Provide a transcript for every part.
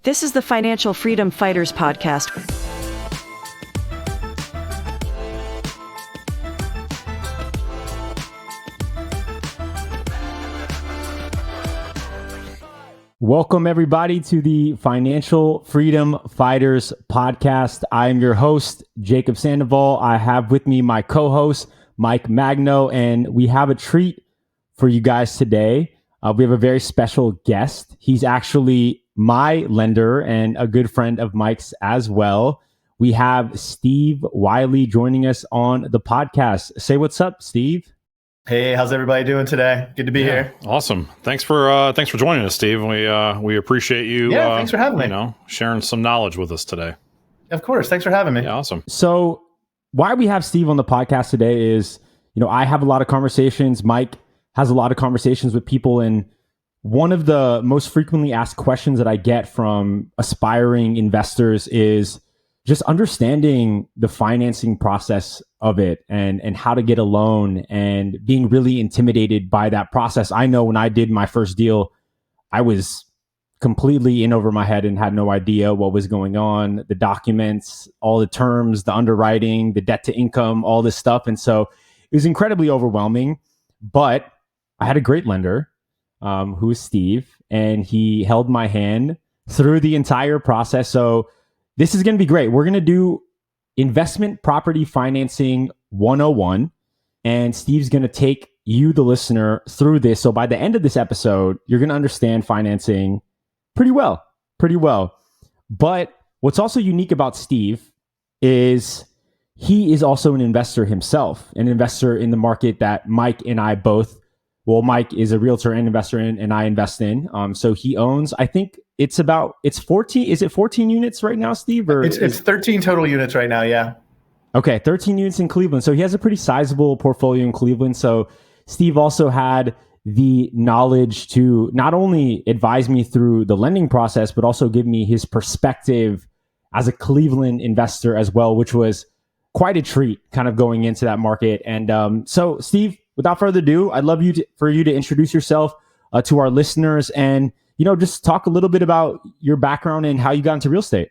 This is the Financial Freedom Fighters podcast. Welcome, everybody, to the Financial Freedom Fighters podcast. I am your host, Jacob Sandoval. I have with me my co-host, Mike Magno, and we have a treat for you guys today. We have a very special guest. He's actually my lender and a good friend of Mike's as well. We have Steve Wiley joining us on the podcast. Say what's up, Steve. Hey, how's everybody doing today? Good to be here. Awesome. Thanks for joining us, Steve. We appreciate you. Thanks for having me. Sharing some knowledge with us today. Of course. Thanks for having me. Yeah, awesome. So why we have Steve on the podcast today is, I have a lot of conversations. Mike has a lot of conversations with people, and one of the most frequently asked questions that I get from aspiring investors is just understanding the financing process of it and how to get a loan and being really intimidated by that process. I know when I did my first deal, I was completely in over my head and had no idea what was going on, the documents, all the terms, the underwriting, the debt to income, all this stuff. And so it was incredibly overwhelming, but I had a great lender who is Steve, and he held my hand through the entire process. So this is going to be great. We're going to do investment property financing 101, and Steve's going to take you, the listener, through this. So by the end of this episode, you're going to understand financing pretty well. But what's also unique about Steve is he is also an investor himself, an investor in the market that Mike and I both, Mike is a realtor and investor in, and I invest in. So he owns, I think it's 14. Is it 14 units right now, Steve? Or it's 13 total units right now. Yeah. Okay. 13 units in Cleveland. So he has a pretty sizable portfolio in Cleveland. So Steve also had the knowledge to not only advise me through the lending process, but also give me his perspective as a Cleveland investor as well, which was quite a treat kind of going into that market. And so Steve, without further ado, I'd love for you to introduce yourself to our listeners and, just talk a little bit about your background and how you got into real estate.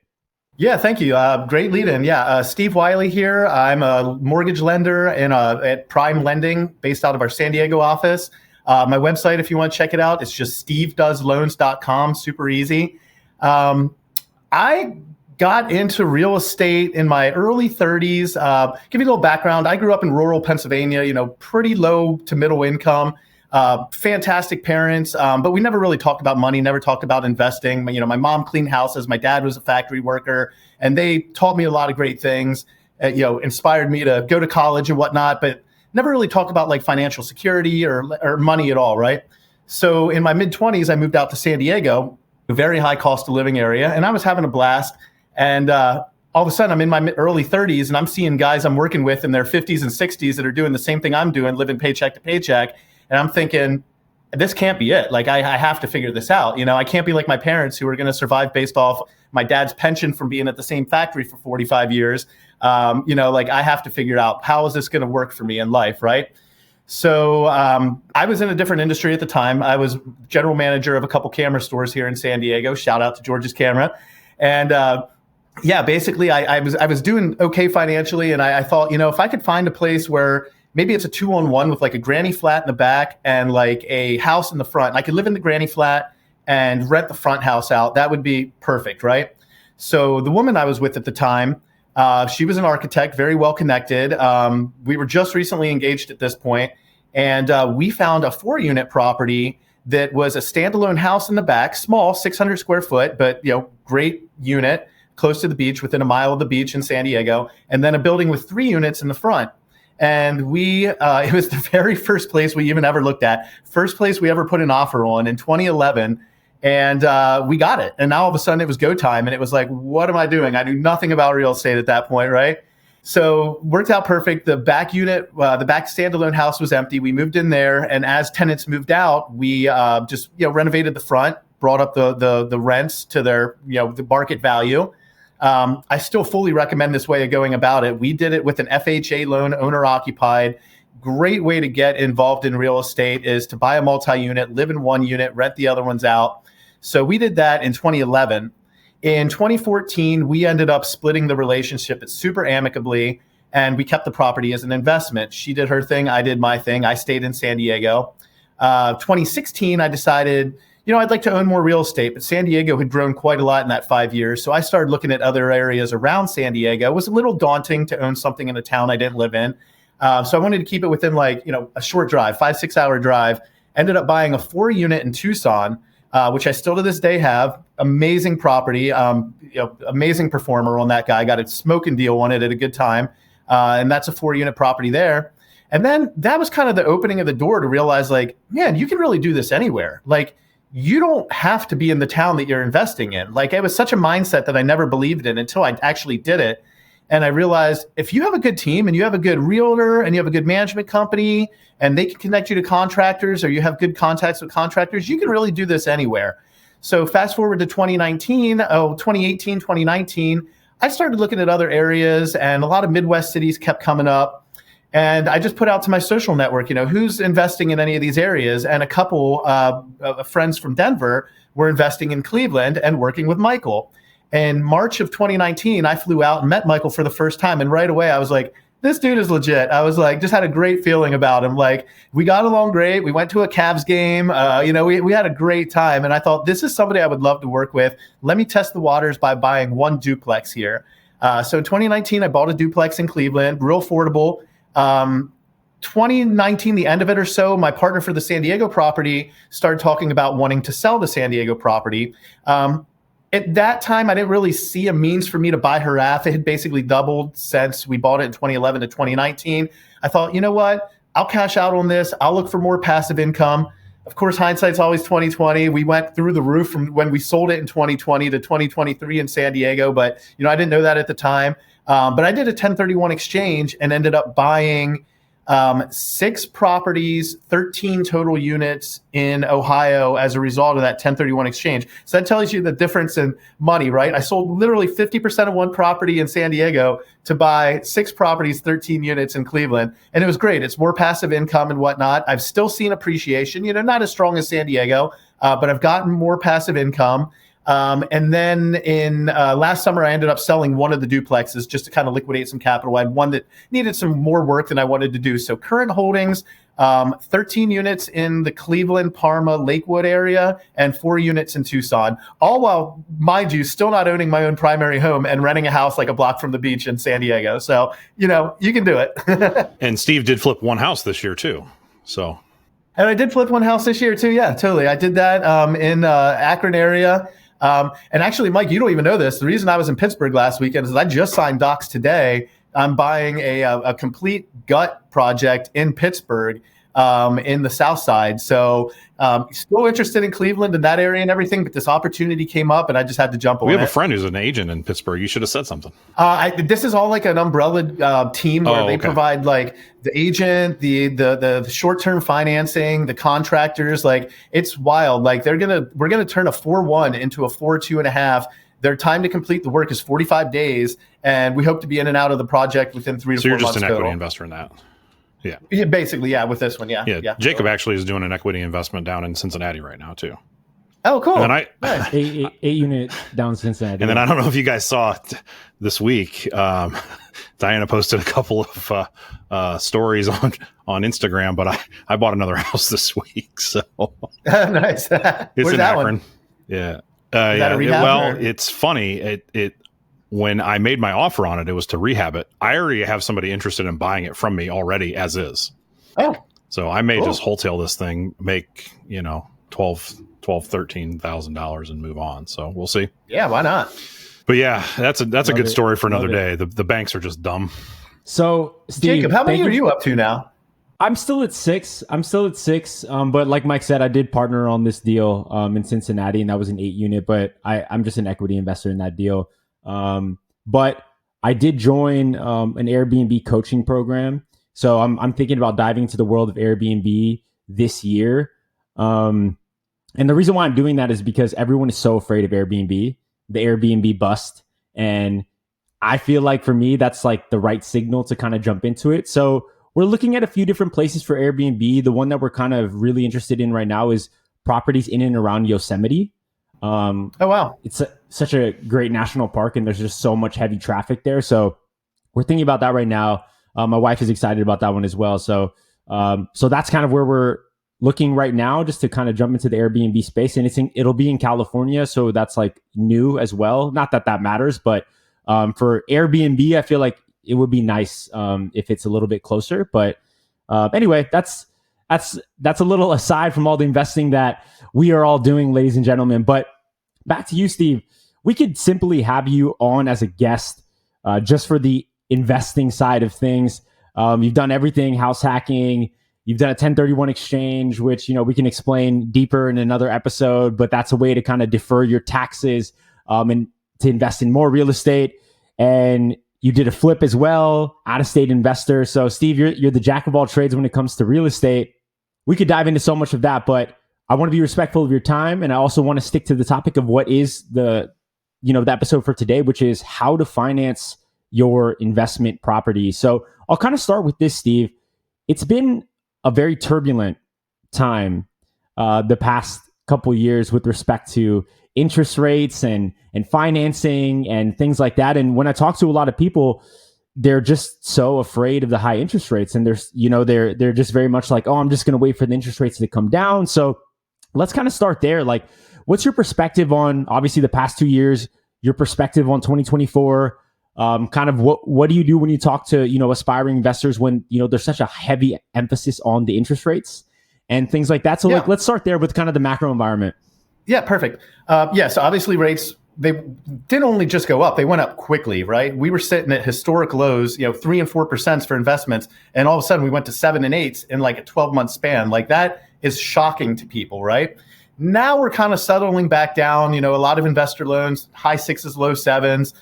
Yeah, thank you. Great lead in. Yeah, Steve Wiley here. I'm a mortgage lender at Prime Lending based out of our San Diego office. My website, if you want to check it out, it's just stevedoesloans.com. Super easy. I got into real estate in my early 30s. Give you a little background. I grew up in rural Pennsylvania, pretty low to middle income, fantastic parents. But we never really talked about money, never talked about investing. My mom cleaned houses. My dad was a factory worker, and they taught me a lot of great things, inspired me to go to college and whatnot, but never really talked about like financial security or money at all. Right. So in my mid 20s, I moved out to San Diego, a very high cost of living area, and I was having a blast. And all of a sudden, I'm in my early 30s, and I'm seeing guys I'm working with in their 50s and 60s that are doing the same thing I'm doing, living paycheck to paycheck. And I'm thinking, this can't be it. Like, I have to figure this out. I can't be like my parents who are going to survive based off my dad's pension from being at the same factory for 45 years. I have to figure out, how is this going to work for me in life, right? So I was in a different industry at the time. I was general manager of a couple camera stores here in San Diego. Shout out to George's Camera. And basically I was doing okay financially. And I thought, if I could find a place where maybe it's a 2-on-1 with like a granny flat in the back and like a house in the front, and I could live in the granny flat and rent the front house out, that would be perfect, right? So the woman I was with at the time, she was an architect, very well connected. We were just recently engaged at this point, and we found a 4-unit property that was a standalone house in the back, small, 600 square foot, but great unit, close to the beach, within a mile of the beach in San Diego, and then a building with 3 units in the front. And it was the very first place we even ever looked at, first place we ever put an offer on in 2011. And we got it. And now all of a sudden it was go time. And it was like, what am I doing? I knew nothing about real estate at that point, right? So worked out perfect. The back unit, the back standalone house was empty. We moved in there. And as tenants moved out, we just renovated the front, brought up the rents to their the market value. I still fully recommend this way of going about it. We did it with an FHA loan, owner occupied. Great way to get involved in real estate is to buy a multi-unit, live in one unit, rent the other ones out. So we did that in 2011. In 2014, we ended up splitting the relationship super amicably, and we kept the property as an investment. She did her thing, I did my thing. I stayed in San Diego. 2016, I decided, I'd like to own more real estate, but San Diego had grown quite a lot in that 5 years. So I started looking at other areas around San Diego. It was a little daunting to own something in a town I didn't live in. So I wanted to keep it within a short drive, 5-6 hour drive. Ended up buying a 4-unit in Tucson, which I still to this day have. Amazing property, amazing performer on that guy. Got a smoking deal on it at a good time. And that's a 4-unit property there. And then that was kind of the opening of the door to realize, man, you can really do this anywhere. You don't have to be in the town that you're investing in. It was such a mindset that I never believed in until I actually did it. And I realized if you have a good team and you have a good realtor and you have a good management company and they can connect you to contractors, or you have good contacts with contractors, you can really do this anywhere. So fast forward to 2018, 2019, I started looking at other areas, and a lot of Midwest cities kept coming up. And I just put out to my social network, who's investing in any of these areas. And a couple friends from Denver were investing in Cleveland and working with Michael. In March of 2019, I flew out and met Michael for the first time. And right away, I was like, this dude is legit. I was just had a great feeling about him. We got along great. We went to a Cavs game. We had a great time. And I thought, this is somebody I would love to work with. Let me test the waters by buying one duplex here. So in 2019, I bought a duplex in Cleveland, real affordable. 2019, the end of it or so, my partner for the San Diego property started talking about wanting to sell the San Diego property. At that time, I didn't really see a means for me to buy her half. It had basically doubled since we bought it in 2011 to 2019. I thought, you know what? I'll cash out on this. I'll look for more passive income. Of course, hindsight's always 2020. We went through the roof from when we sold it in 2020 to 2023 in San Diego, but I didn't know that at the time. But I did a 1031 exchange and ended up buying 6 properties, 13 total units in Ohio as a result of that 1031 exchange. So that tells you the difference in money, right? I sold literally 50% of one property in San Diego to buy 6 properties, 13 units in Cleveland. And it was great. It's more passive income and whatnot. I've still seen appreciation, not as strong as San Diego, but I've gotten more passive income. And then in last summer, I ended up selling one of the duplexes just to kind of liquidate some capital. I had one that needed some more work than I wanted to do. So current holdings, 13 units in the Cleveland, Parma, Lakewood area, and 4 units in Tucson, all while, mind you, still not owning my own primary home and renting a house a block from the beach in San Diego. So, you can do it. And Steve did flip one house this year too. So. And I did flip one house this year too. Yeah, totally. I did that in Akron area. And actually, Mike, you don't even know this. The reason I was in Pittsburgh last weekend is I just signed docs today. I'm buying a complete gut project in Pittsburgh in the South Side. So still interested in Cleveland and that area and everything, but this opportunity came up and I just had to jump on it. We have a friend who's an agent in Pittsburgh. You should have said something. This is all an umbrella team where they provide the agent, the short-term financing, the contractors. It's wild. We're gonna turn a 4-1 into a 4-2.5. Their time to complete the work is 45 days, and we hope to be in and out of the project within 3 to 4 months. So you're just an equity total. investor in that. Yeah, basically, yeah, with this one, yeah. Jacob actually is doing an equity investment down in Cincinnati right now too. Oh, cool. And then nice. 8-unit down in Cincinnati. And then I don't know if you guys saw it this week. Diana posted a couple of stories on Instagram, but I bought another house this week. So nice. It's Where's in that Akron. one? Yeah. That a rehab, it's funny. It when I made my offer on it, it was to rehab it. I already have somebody interested in buying it from me already as is. Oh, so I may just wholesale this thing, make $13,000 and move on. So we'll see. Yeah, why not? But yeah, that's a good story for another Love day. The banks are just dumb. So Steve, Jacob, how many are you up to now? I'm still at 6. But like Mike said, I did partner on this deal in Cincinnati, and that was an 8-unit. But I'm just an equity investor in that deal. But I did join an Airbnb coaching program. So I'm thinking about diving into the world of Airbnb this year. And the reason why I'm doing that is because everyone is so afraid of Airbnb, the Airbnb bust. And I feel like for me, that's the right signal to kind of jump into it. So we're looking at a few different places for Airbnb. The one that we're kind of really interested in right now is properties in and around Yosemite. Oh, wow. It's such a great national park, and there's just so much heavy traffic there. So we're thinking about that right now. My wife is excited about that one as well. So that's kind of where we're looking right now, just to kind of jump into the Airbnb space. And it'll be in California, so that's like new as well. Not that that matters, but for Airbnb, I feel like it would be nice if it's a little bit closer. But anyway, that's a little aside from all the investing that we are all doing, ladies and gentlemen. But back to you, Steve. We could simply have you on as a guest just for the investing side of things. You've done everything, house hacking. You've done a 1031 exchange, which, we can explain deeper in another episode, but that's a way to kind of defer your taxes and to invest in more real estate. And you did a flip as well, out-of-state investor. So, Steve, you're the jack of all trades when it comes to real estate. We could dive into so much of that, but I want to be respectful of your time, and I also want to stick to the topic of what is the episode for today, which is how to finance your investment property. So I'll kind of start with this, Steve. It's been a very turbulent time the past couple years with respect to interest rates and financing and things like that. And when I talk to a lot of people, they're just so afraid of the high interest rates, and they're just very much like, oh, I'm just going to wait for the interest rates to come down. So let's kind of start there. Like, what's your perspective on obviously the past 2 years, your perspective on 2024? Kind of what do you do when you talk to, aspiring investors when, there's such a heavy emphasis on the interest rates and things like that. So let's start there with kind of the macro environment. Yeah, perfect. So obviously rates, they didn't only just go up, they went up quickly, right? We were sitting at historic lows, 3 and 4% for investments. And all of a sudden we went to 7 and 8 in like a 12-month span. Like, that is shocking to people, right? Now we're kind of settling back down, a lot of investor loans, high 6s, low 7s.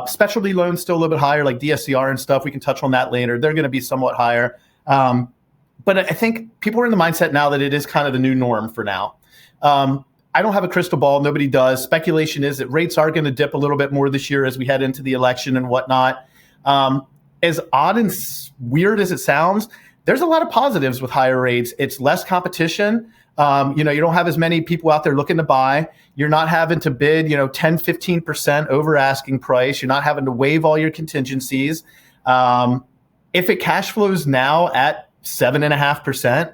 Specialty loans still a little bit higher, like DSCR and stuff. We can touch on that later. They're going to be somewhat higher. But I think people are in the mindset now that it is kind of the new norm for now. I don't have a crystal ball. Nobody does. Speculation is that rates are going to dip a little bit more this year as we head into the election and whatnot. As odd and weird as it sounds, there's a lot of positives with higher rates. It's less competition. You don't have as many people out there looking to buy. You're not having to bid, 10, 15% over asking price. You're not having to waive all your contingencies. If it cash flows now at 7.5%,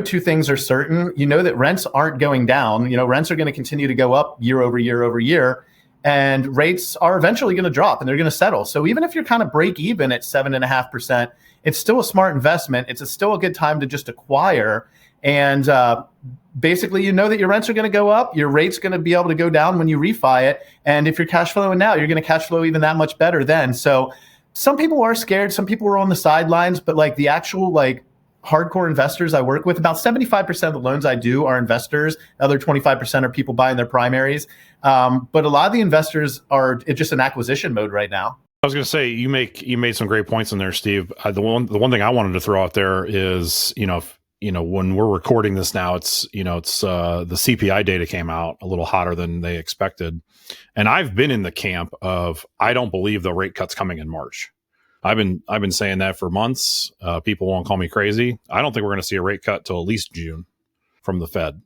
two things are certain. That rents aren't going down. Rents are going to continue to go up year over year over year. And rates are eventually going to drop and they're going to settle. So even if you're kind of break even at 7.5%, it's still a smart investment. It's still a good time to just acquire. And basically, that your rents are going to go up. Your rate's going to be able to go down when you refi it. And if you're cash flowing now, you're going to cash flow even that much better then. So some people are scared. Some people are on the sidelines. But like the actual hardcore investors I work with, about 75% of the loans I do are investors. The other 25% are people buying their primaries. But a lot of the investors are just in acquisition mode right now. I was going to say, you made some great points in there, Steve. The one thing I wanted to throw out there is, when we're recording this now, it's the CPI data came out a little hotter than they expected. And I've been in the camp of, I don't believe the rate cut's coming in March. I've been saying that for months. People won't call me crazy. I don't think we're going to see a rate cut till at least June from the Fed.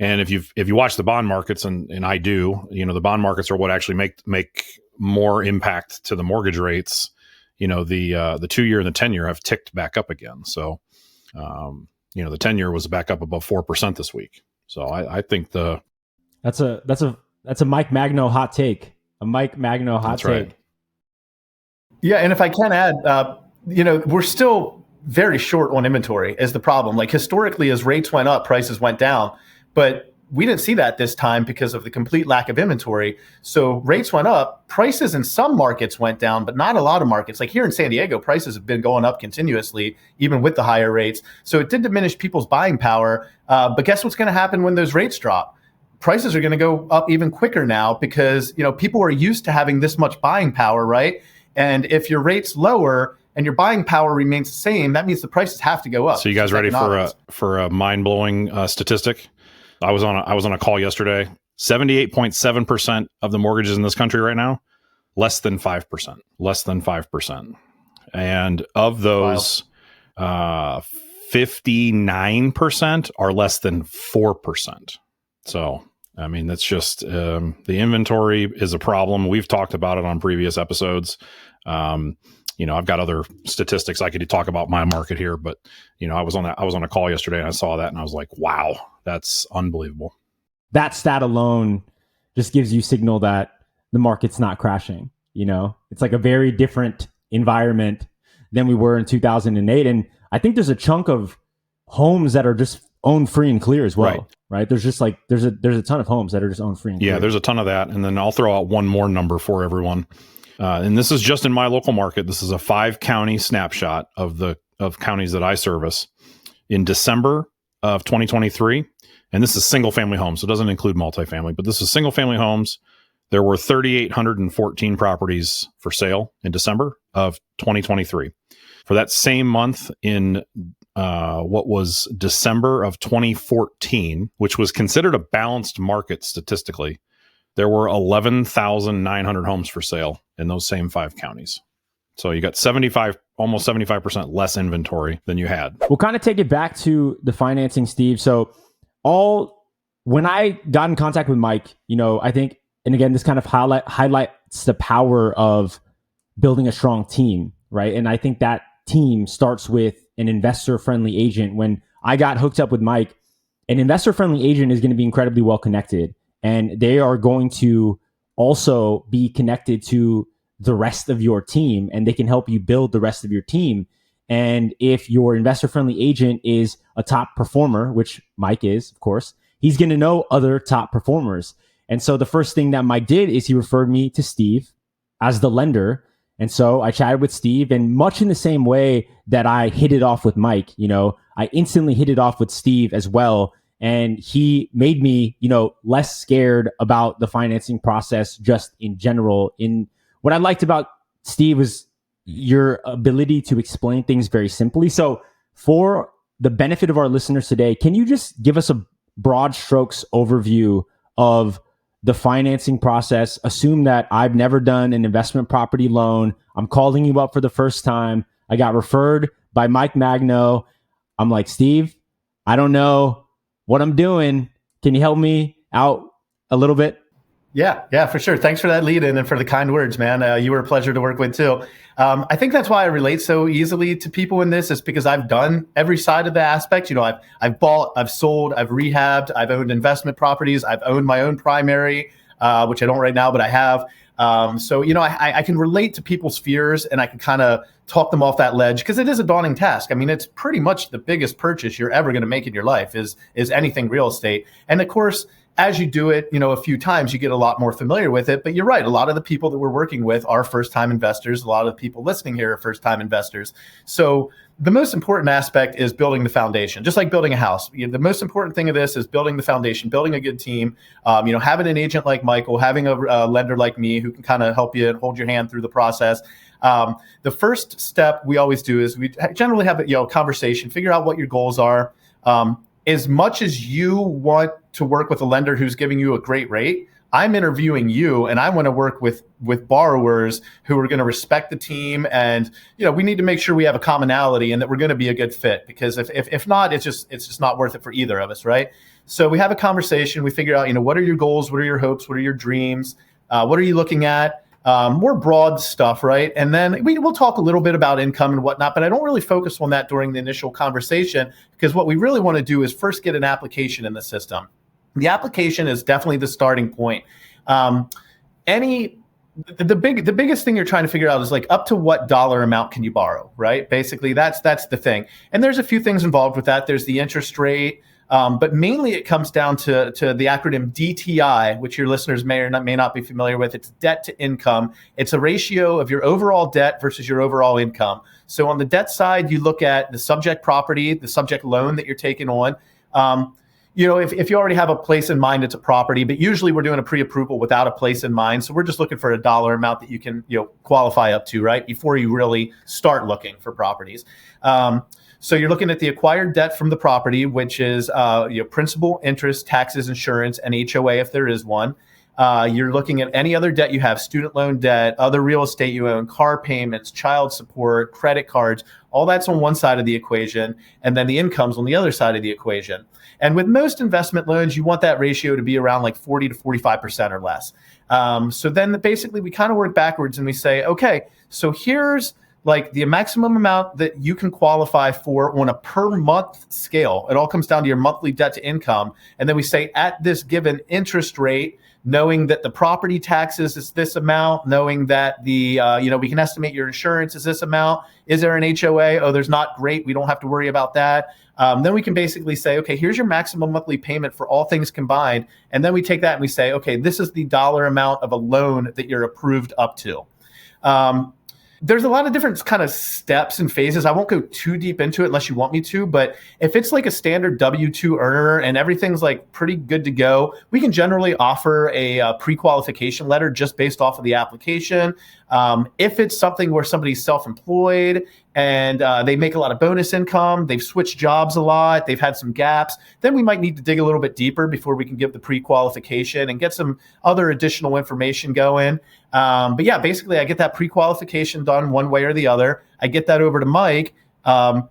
And if you watch the bond markets, and I do, the bond markets are what actually make more impact to the mortgage rates. The 2-year and the 10-year have ticked back up again. So, the 10-year was back up above 4% this week. So I think that's a Mike Magno hot take. A Mike Magno hot take. Right. Yeah, and if I can add, we're still very short on inventory is the problem. Like historically, as rates went up, prices went down, but we didn't see that this time because of the complete lack of inventory. So rates went up, prices in some markets went down, but not a lot of markets. Like here in San Diego, prices have been going up continuously, even with the higher rates. So it did diminish people's buying power. But guess what's going to happen when those rates drop? Prices are going to go up even quicker now because, people are used to having this much buying power, right? And if your rate's lower and your buying power remains the same, that means the prices have to go up. So you guys ready for a mind-blowing statistic? I was on a call yesterday. 78.7% of the mortgages in this country right now, less than 5%. Less than 5%. And of those, 59% are less than 4%. So I mean, that's just the inventory is a problem. We've talked about it on previous episodes. I've got other statistics I could talk about my market here, but I was on a call yesterday and I saw that and I was like, wow, that's unbelievable. That stat alone just gives you signal that the market's not crashing. It's like a very different environment than we were in 2008. And I think there's a chunk of homes that are just owned free and clear as well. Right? There's just like, there's a ton of homes that are just owned free and clear. Yeah, there's a ton of that. And then I'll throw out one more number for everyone. And this is just in my local market. This is a 5-county snapshot of counties that I service in December of 2023. And this is single family homes. So it doesn't include multifamily, but this is single family homes. There were 3,814 properties for sale in December of 2023. For that same month in what was December of 2014, which was considered a balanced market statistically, there were 11,900 homes for sale in those same 5 counties. So you got almost 75% less inventory than you had. We'll kind of take it back to the financing, Steve. So when I got in contact with Mike, I think, and again, this kind of highlights the power of building a strong team, right? And I think that team starts with an investor-friendly agent. When I got hooked up with Mike, an investor-friendly agent is going to be incredibly well connected, and they are going to also be connected to the rest of your team, and they can help you build the rest of your team. And if your investor-friendly agent is a top performer, which Mike is, of course, he's going to know other top performers. And so the first thing that Mike did is he referred me to Steve as the lender. And so I chatted with Steve, and much in the same way that I hit it off with Mike, I instantly hit it off with Steve as well. And he made me, less scared about the financing process just in general. In what I liked about Steve was your ability to explain things very simply. So for the benefit of our listeners today, can you just give us a broad strokes overview of the financing process? Assume that I've never done an investment property loan. I'm calling you up for the first time. I got referred by Mike Magno. I'm like, Steve, I don't know what I'm doing. Can you help me out a little bit? Yeah, for sure. Thanks for that lead in and for the kind words, man. You were a pleasure to work with too. I think that's why I relate so easily to people in this, is because I've done every side of the aspect. I've bought, I've sold, I've rehabbed, I've owned investment properties, I've owned my own primary, which I don't right now, but I have. So I can relate to people's fears, and I can kind of talk them off that ledge, because it is a daunting task. I mean, it's pretty much the biggest purchase you're ever going to make in your life is anything real estate. And of course, as you do it, a few times, you get a lot more familiar with it. But you're right. A lot of the people that we're working with are first-time investors. A lot of the people listening here are first-time investors. So the most important aspect is building the foundation, just like building a house. The most important thing of this is building the foundation, building a good team, having an agent like Michael, having a lender like me who can kind of help you and hold your hand through the process. The first step we always do is we generally have a conversation, figure out what your goals are. As much as you want to work with a lender who's giving you a great rate, I'm interviewing you, and I want to work with borrowers who are going to respect the team, and we need to make sure we have a commonality and that we're going to be a good fit. Because if not, it's just not worth it for either of us, right? So we have a conversation. We figure out what are your goals, what are your hopes, what are your dreams, what are you looking at? More broad stuff, right? And then we'll talk a little bit about income and whatnot, but I don't really focus on that during the initial conversation, because what we really want to do is first get an application in the system. The application is definitely the starting point. The biggest thing you're trying to figure out is like, up to what dollar amount can you borrow, right? Basically, that's the thing. And there's a few things involved with that. There's the interest rate. But mainly it comes down to the acronym DTI, which your listeners may not be familiar with. It's debt to income. It's a ratio of your overall debt versus your overall income. So on the debt side, you look at the subject property, the subject loan that you're taking on. If you already have a place in mind, it's a property, but usually we're doing a pre-approval without a place in mind. So we're just looking for a dollar amount that you can qualify up to, right, before you really start looking for properties. So you're looking at the acquired debt from the property, which is principal, interest, taxes, insurance, and HOA if there is one. You're looking at any other debt you have, student loan debt, other real estate you own, car payments, child support, credit cards, all that's on one side of the equation. And then the income's on the other side of the equation. And with most investment loans, you want that ratio to be around like 40 to 45% or less. So then basically we kind of work backwards and we say, okay, so here's like the maximum amount that you can qualify for on a per month scale. It all comes down to your monthly debt to income. And then we say at this given interest rate, knowing that the property taxes is this amount, knowing that the, we can estimate your insurance is this amount. Is there an HOA? Oh, there's not. Great. We don't have to worry about that. Then we can basically say, okay, here's your maximum monthly payment for all things combined. And then we take that and we say, okay, this is the dollar amount of a loan that you're approved up to. There's a lot of different kind of steps and phases. I won't go too deep into it unless you want me to, but if it's like a standard W-2 earner and everything's like pretty good to go, we can generally offer a pre-qualification letter just based off of the application. If it's something where somebody's self-employed and they make a lot of bonus income, they've switched jobs a lot, they've had some gaps, then we might need to dig a little bit deeper before we can give the pre-qualification and get some other additional information going. But yeah, basically I get that pre-qualification done one way or the other. I get that over to Mike,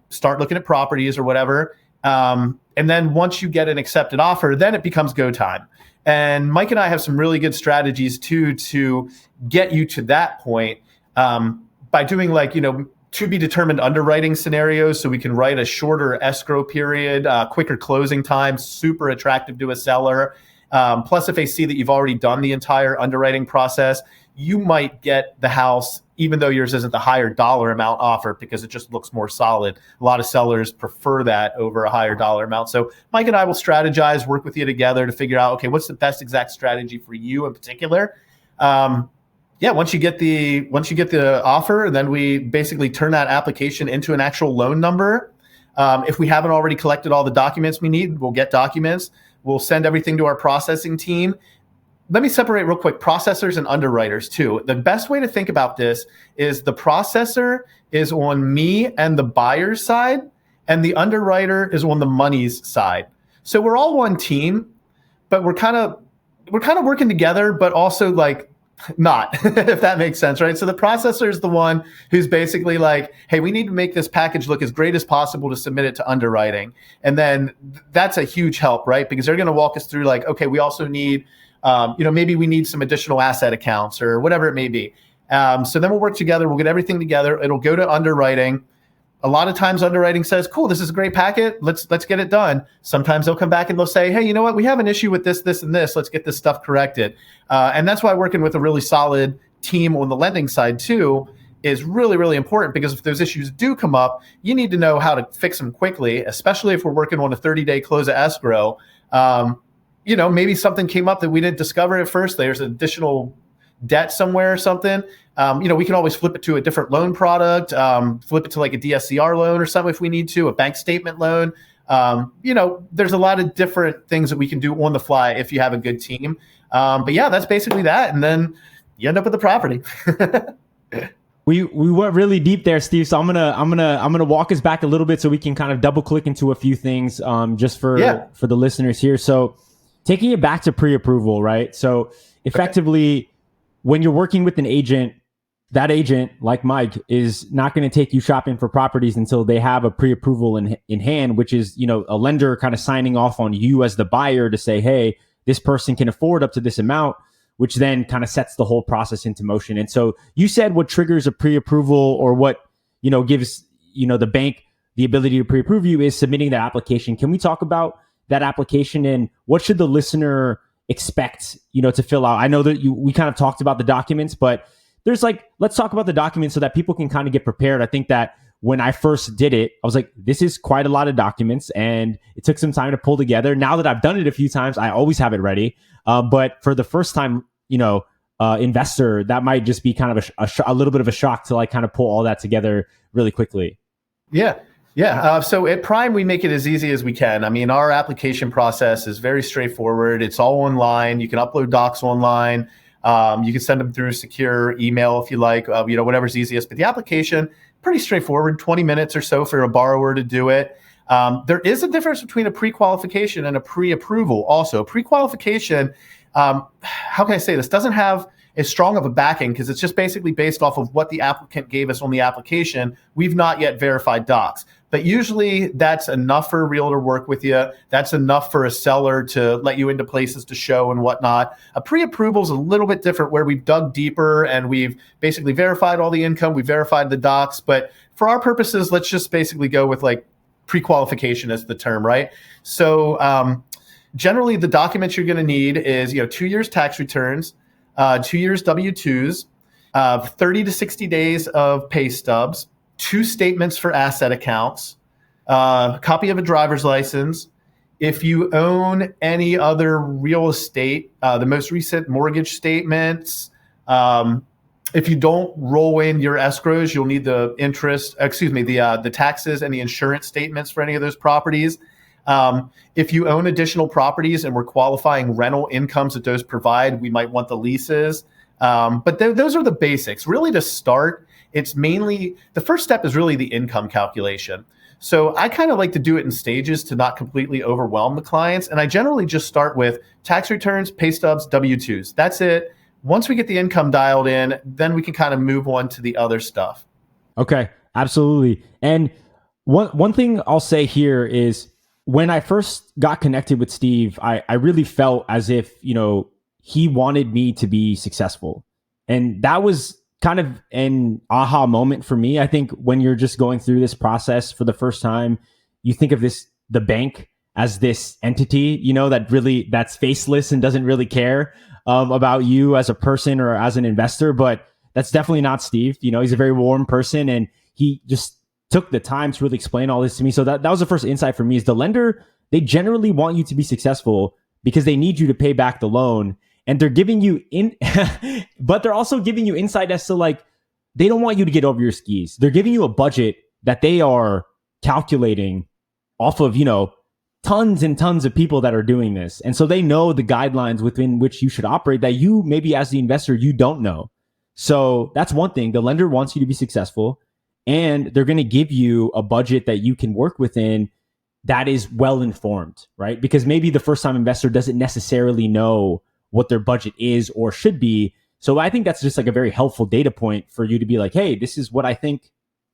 start looking at properties or whatever. And then once you get an accepted offer, then it becomes go time. And Mike and I have some really good strategies too to get you to that point by doing like, to be determined underwriting scenarios. So we can write a shorter escrow period, quicker closing time, super attractive to a seller. Plus, if they see that you've already done the entire underwriting process, you might get the house, even though yours isn't the higher dollar amount offer, because it just looks more solid. A lot of sellers prefer that over a higher dollar amount. So Mike and I will strategize, work with you together to figure out, okay, what's the best exact strategy for you in particular? Once you get the offer, then we basically turn that application into an actual loan number. If we haven't already collected all the documents we need, we'll get documents. We'll send everything to our processing team. Let me separate real quick, processors and underwriters too. The best way to think about this is the processor is on me and the buyer's side, and the underwriter is on the money's side. So we're all one team, but we're kind of working together, but also like not, if that makes sense, right? So the processor is the one who's basically like, hey, we need to make this package look as great as possible to submit it to underwriting. And then that's a huge help, right? Because they're going to walk us through like, okay, we also need, maybe we need some additional asset accounts or whatever it may be. So then we'll work together. We'll get everything together. It'll go to underwriting. A lot of times underwriting says, cool, this is a great packet. Let's get it done. Sometimes they'll come back and they'll say, hey, you know what? We have an issue with this, this, and this. Let's get this stuff corrected. And that's why working with a really solid team on the lending side too is really, really important, because if those issues do come up, you need to know how to fix them quickly, especially if we're working on a 30-day close of escrow. Maybe something came up that we didn't discover at first. There's additional debt somewhere or something. We can always flip it to a different loan product, flip it to like a DSCR loan or something if we need to, a bank statement loan. There's a lot of different things that we can do on the fly if you have a good team. But yeah, that's basically that. And then you end up with the property. We went really deep there, Steve. So I'm gonna walk us back a little bit so we can kind of double click into a few things just for the listeners here. So taking it back to pre-approval, right? So effectively, when you're working with an agent, that agent, like Mike, is not going to take you shopping for properties until they have a pre-approval in hand, which is, a lender kind of signing off on you as the buyer to say, hey, this person can afford up to this amount, which then kind of sets the whole process into motion. And so you said what triggers a pre-approval, or what, gives, the bank the ability to pre-approve you, is submitting that application. Can we talk about that application and what should the listener expect, to fill out? I know that we kind of talked about the documents, but let's talk about the documents so that people can kind of get prepared. I think that when I first did it, I was like, this is quite a lot of documents, and it took some time to pull together. Now that I've done it a few times, I always have it ready. But for the first time, investor, that might just be kind of a little bit of a shock to like kind of pull all that together really quickly. Yeah. So at Prime, we make it as easy as we can. I mean, our application process is very straightforward. It's all online. You can upload docs online. You can send them through secure email if you like, whatever's easiest. But the application, pretty straightforward, 20 minutes or so for a borrower to do it. There is a difference between a pre-qualification and a pre-approval also. Pre-qualification, how can I say this, doesn't have as strong of a backing because it's just basically based off of what the applicant gave us on the application. We've not yet verified docs. But usually that's enough for a realtor to work with you. That's enough for a seller to let you into places to show and whatnot. A pre-approval is a little bit different where we've dug deeper and we've basically verified all the income. We've verified the docs. But for our purposes, let's just basically go with like pre-qualification as the term, right? So generally the documents you're going to need is 2 years tax returns, 2 years W-2s, 30 to 60 days of pay stubs, 2 statements for asset accounts, a copy of a driver's license. If you own any other real estate, the most recent mortgage statements. If you don't roll in your escrows, you'll need the the taxes and the insurance statements for any of those properties. If you own additional properties and we're qualifying rental incomes that those provide, we might want the leases. But those are the basics. Really to start, it's mainly, the first step is really the income calculation. So I kind of like to do it in stages to not completely overwhelm the clients. And I generally just start with tax returns, pay stubs, W-2s. That's it. Once we get the income dialed in, then we can kind of move on to the other stuff. Okay, absolutely. And one thing I'll say here is when I first got connected with Steve, I really felt as if, he wanted me to be successful. And that was kind of an aha moment for me. I think when you're just going through this process for the first time, you think of the bank as this entity, that's faceless and doesn't really care about you as a person or as an investor. But that's definitely not Steve. He's a very warm person, and he just took the time to really explain all this to me. So that was the first insight for me, is the lender, they generally want you to be successful because they need you to pay back the loan. And they're giving you but they're also giving you insight as to they don't want you to get over your skis. They're giving you a budget that they are calculating off of, tons and tons of people that are doing this. And so they know the guidelines within which you should operate that you, maybe as the investor, you don't know. So that's one thing. The lender wants you to be successful, and they're going to give you a budget that you can work within that is well informed, right? Because maybe the first time investor doesn't necessarily know what their budget is or should be. So I think that's just a very helpful data point for you to be like, hey, this is what I think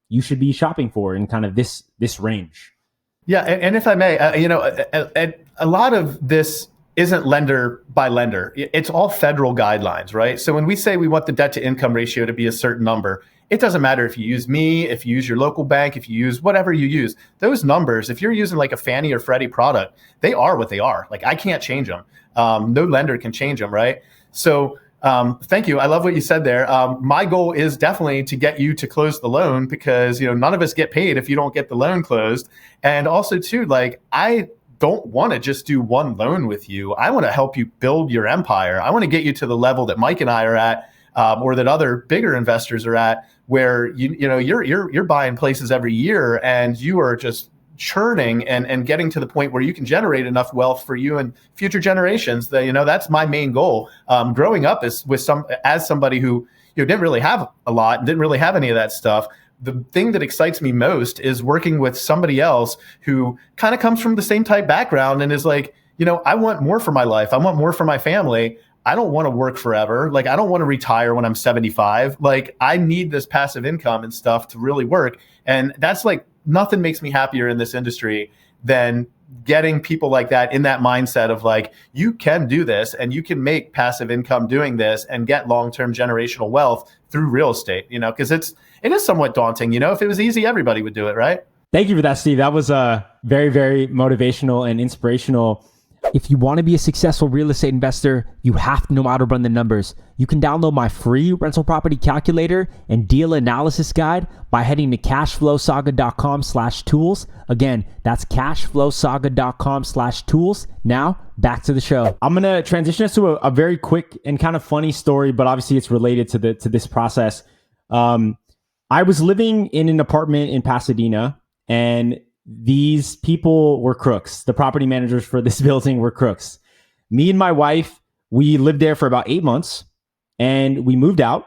you should be shopping for in kind of this range. Yeah, and if I may, a lot of this isn't lender by lender. It's all federal guidelines, right? So when we say we want the debt to income ratio to be a certain number, it doesn't matter if you use me, if you use your local bank, if you use whatever you use. Those numbers, if you're using like a Fannie or Freddie product, they are what they are. I can't change them. No lender can change them, right? So thank you. I love what you said there. My goal is definitely to get you to close the loan because, none of us get paid if you don't get the loan closed. And also too, I don't want to just do one loan with you. I want to help you build your empire. I want to get you to the level that Mike and I are at, or that other bigger investors are at, where you're buying places every year and you are just churning and getting to the point where you can generate enough wealth for you and future generations. That's my main goal. Growing up as somebody who didn't really have a lot, didn't really have any of that stuff. The thing that excites me most is working with somebody else who kind of comes from the same type background and is like, I want more for my life. I want more for my family. I don't want to work forever. I don't want to retire when I'm 75. I need this passive income and stuff to really work. And that's nothing makes me happier in this industry than getting people like that in that mindset of you can do this and you can make passive income doing this and get long-term generational wealth through real estate, because it is somewhat daunting. If it was easy, everybody would do it, right? Thank you for that, Steve. That was very, very motivational and inspirational. If you want to be a successful real estate investor, you have to know how to run the numbers. You can download my free rental property calculator and deal analysis guide by heading to cashflowsaga.com/tools. Again, that's cashflowsaga.com/tools. Now, back to the show. I'm going to transition us to a very quick and kind of funny story, but obviously it's related to this process. I was living in an apartment in Pasadena, and these people were crooks. The property managers for this building were crooks. Me and my wife, we lived there for about 8 months, and we moved out,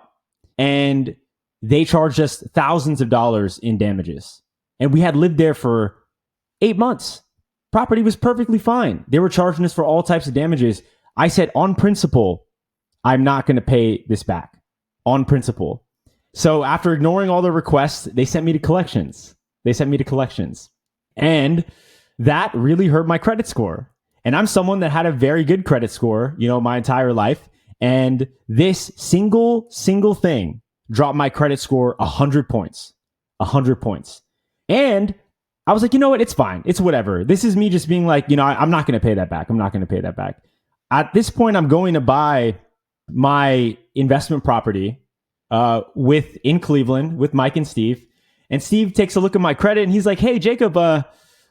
and they charged us thousands of dollars in damages. And we had lived there for 8 months. Property was perfectly fine. They were charging us for all types of damages. I said, on principle, I'm not going to pay this back. On principle. So after ignoring all the requests, they sent me to collections. And that really hurt my credit score. And I'm someone that had a very good credit score, my entire life. And this single thing dropped my credit score 100 points. 100 points. And I was like, you know what? It's fine. It's whatever. This is me just being like, I'm not going to pay that back. At this point, I'm going to buy my investment property in Cleveland with Mike and Steve. And Steve takes a look at my credit and he's like, hey, Jacob,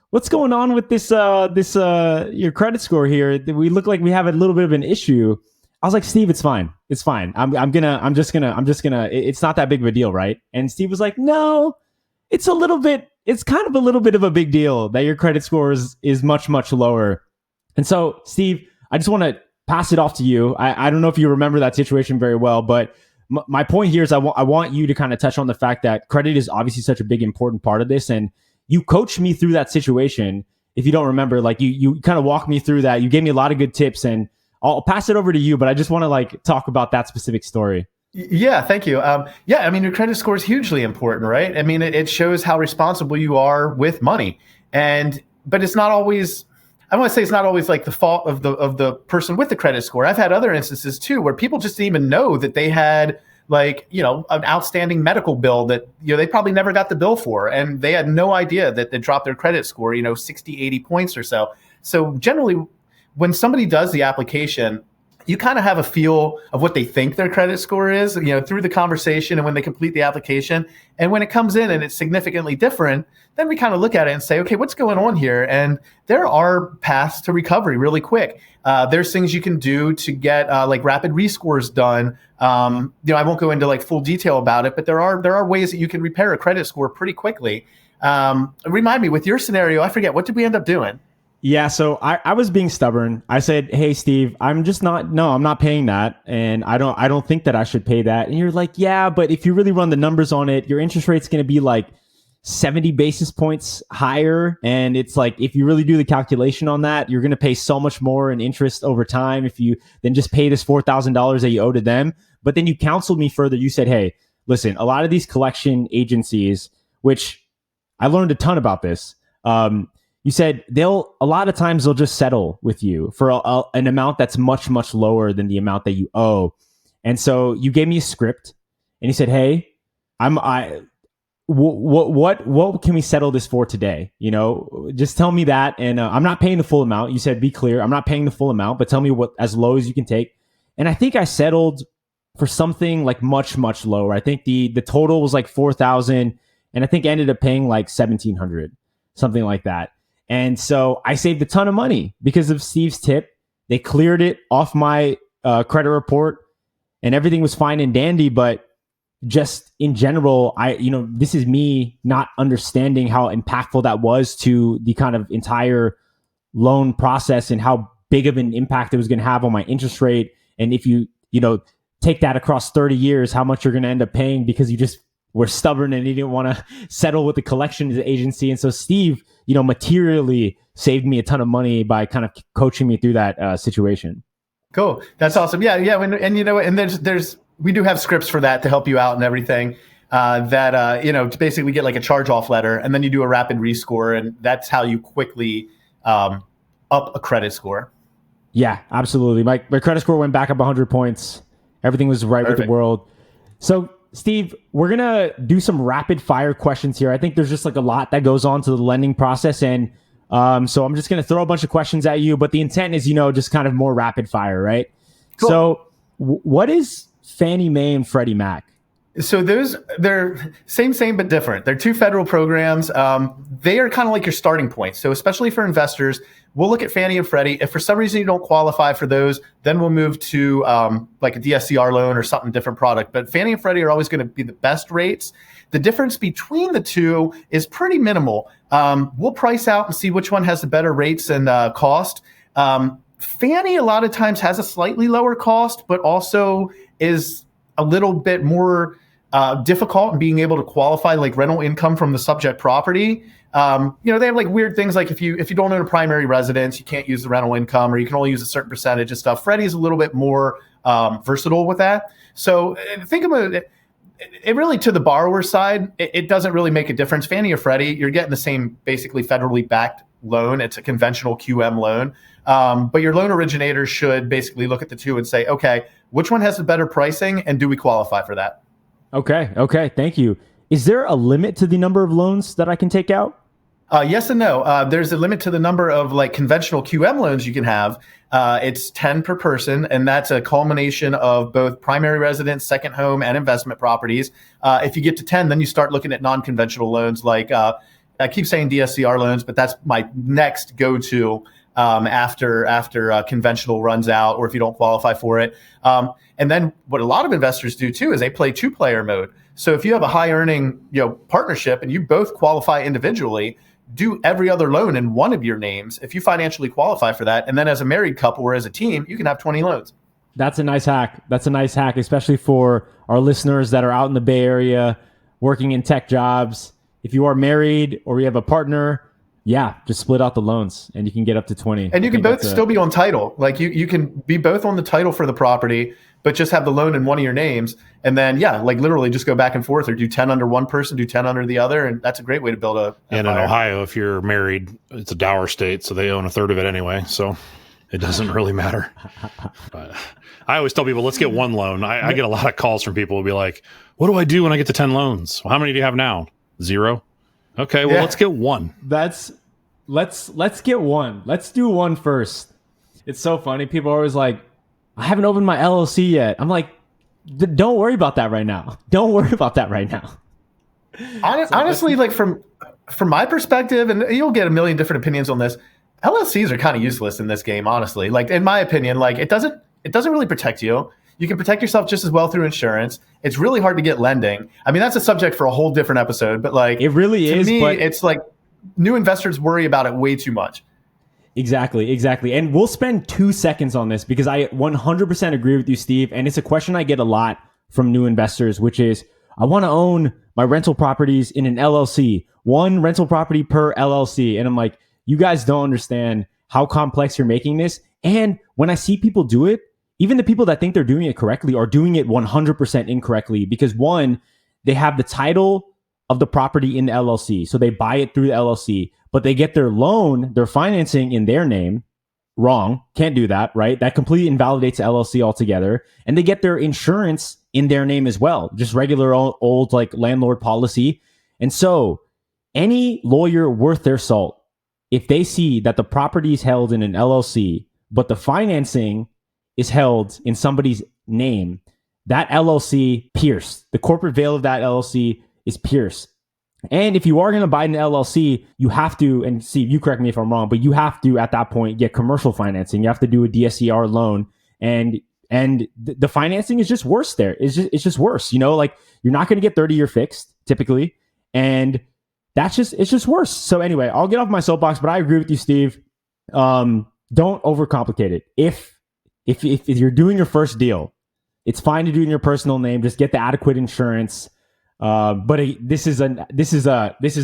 what's going on with this your credit score here? We look like we have a little bit of an issue. I was like, Steve, it's fine. It's fine. I'm just gonna, it's not that big of a deal, right? And Steve was like, no, it's kind of a little bit of a big deal that your credit score is much, much lower. And so, Steve, I just want to pass it off to you. I don't know if you remember that situation very well, but my point here is I want you to kind of touch on the fact that credit is obviously such a big, important part of this. And you coached me through that situation. If you don't remember, like you kind of walked me through that. You gave me a lot of good tips, and I'll pass it over to you, but I just want to talk about that specific story. Yeah, thank you. Your credit score is hugely important, right? I mean, it shows how responsible you are with money, but it's not always. I want to say it's not always like the fault of the person with the credit score. I've had other instances too where people just didn't even know that they had an outstanding medical bill that they probably never got the bill for, and they had no idea that they dropped their credit score 60, 80 points or so. So generally, when somebody does the application, you kind of have a feel of what they think their credit score is, through the conversation and when they complete the application. And when it comes in and it's significantly different, then we kind of look at it and say, okay, what's going on here? And there are paths to recovery really quick. There's things you can do to get rapid rescores done. I won't go into full detail about it, but there are ways that you can repair a credit score pretty quickly. Remind me, with your scenario, I forget, what did we end up doing? Yeah, so I was being stubborn. I said, hey, Steve, I'm not paying that. And I don't think that I should pay that. And you're like, yeah, but if you really run the numbers on it, your interest rate's going to be 70 basis points higher. And it's if you really do the calculation on that, you're going to pay so much more in interest over time if you then just pay this $4,000 that you owe to them. But then you counseled me further. You said, hey, listen, a lot of these collection agencies, which I learned a ton about this, you said a lot of times they'll just settle with you for an amount that's much, much lower than the amount that you owe. And so you gave me a script and you said, hey, what can we settle this for today? Just tell me that. And I'm not paying the full amount. You said, be clear. I'm not paying the full amount, but tell me what as low as you can take. And I think I settled for something much, much lower. I think the total was 4,000 and I think I ended up paying 1,700, something like that. And so I saved a ton of money because of Steve's tip. They cleared it off my credit report and everything was fine and dandy. But just in general, this is me not understanding how impactful that was to the kind of entire loan process and how big of an impact it was going to have on my interest rate. And if you take that across 30 years, how much you're going to end up paying because you just were stubborn and you didn't want to settle with the collections agency. And so Steve, materially saved me a ton of money by kind of coaching me through that situation. Cool. That's awesome. Yeah. And we do have scripts for that to help you out and everything, to basically get a charge off letter, and then you do a rapid rescore, and that's how you quickly up a credit score. Yeah, absolutely. My credit score went back up 100 points. Everything was right with the world. So Steve, we're going to do some rapid fire questions here. I think there's just a lot that goes on to the lending process. And so I'm just going to throw a bunch of questions at you, but the intent is, just kind of more rapid fire, right? Cool. So what is Fannie Mae and Freddie Mac? So they're same, but different. They're two federal programs. They are kind of like your starting point. So especially for investors, we'll look at Fannie and Freddie. If for some reason you don't qualify for those, then we'll move to a DSCR loan or something different product. But Fannie and Freddie are always going to be the best rates. The difference between the two is pretty minimal. We'll price out and see which one has the better rates and cost. Fannie a lot of times has a slightly lower cost, but also is a little bit more difficult in being able to qualify like rental income from the subject property. They have like weird things like if you don't own a primary residence, you can't use the rental income, or you can only use a certain percentage of stuff. Freddie's a little bit more versatile with that. So think about it. It really, to the borrower side, it doesn't really make a difference. Fannie or Freddie, you're getting the same basically federally backed loan. It's a conventional QM loan. But your loan originator should basically look at the two and say, okay, which one has the better pricing, and do we qualify for that? Okay. Thank you. Is there a limit to the number of loans that I can take out? Yes and no. There's a limit to the number of like conventional QM loans you can have. It's 10 per person, and that's a culmination of both primary residence, second home, and investment properties. If you get to 10, then you start looking at non-conventional loans like I keep saying DSCR loans, but that's my next go-to after conventional runs out, or if you don't qualify for it. And then what a lot of investors do too is they play two-player mode. So if you have a high-earning partnership and you both qualify individually, do every other loan in one of your names if you financially qualify for that. And then as a married couple or as a team, you can have 20 loans. That's a nice hack. Especially for our listeners that are out in the Bay Area working in tech jobs. If you are married or you have a partner, just split out the loans and you can get up to 20. And you can both still be on title. Like you can be both on the title for the property, but just have the loan in one of your names. And then, like literally just go back and forth, or do 10 under one person, do 10 under the other. And that's a great way to build a And in Ohio, if you're married, it's a dower state, so they own a third of it anyway. So it doesn't really matter. But I always tell people, let's get one loan. I get a lot of calls from people who be like, what do I do when I get to 10 loans? Well, how many do you have now? 0? Okay, well, let's get one. Let's get one. Let's do one first. It's so funny. People are always like, I haven't opened my LLC yet. I'm like, don't worry about that right now. Honestly, like from my perspective, and you'll get a million different opinions on this, LLCs are kind of useless in this game, honestly. Like in my opinion, like it doesn't really protect you. You can protect yourself just as well through insurance. It's really hard to get lending. I mean, that's a subject for a whole different episode, but like it really is. To me, but it's like new investors worry about it way too much. Exactly. And we'll spend 2 seconds on this because I 100% agree with you, Steve. And it's a question I get a lot from new investors, which is, I want to own my rental properties in an LLC, one rental property per LLC. And I'm like, you guys don't understand how complex you're making this. And when I see people do it, even the people that think they're doing it correctly are doing it 100% incorrectly, because one, they have the title of the property in the LLC. So they buy it through the LLC, but they get their loan, their financing in their name. Wrong. Can't do that, right? That completely invalidates the LLC altogether. And they get their insurance in their name as well. Just regular old like landlord policy. And so any lawyer worth their salt, if they see that the property is held in an LLC, but the financing is held in somebody's name, that LLC pierced. The corporate veil of that LLC is pierced. And if you are going to buy an LLC, you have to, and Steve, you correct me if I'm wrong, but you have to at that point get commercial financing. You have to do a DSCR loan, and the financing is just worse there. It's just worse. Like you're not going to get 30-year fixed typically, and it's just worse. So anyway, I'll get off my soapbox, but I agree with you, Steve. Don't overcomplicate it. If you're doing your first deal, it's fine to do it in your personal name. Just get the adequate insurance. But this is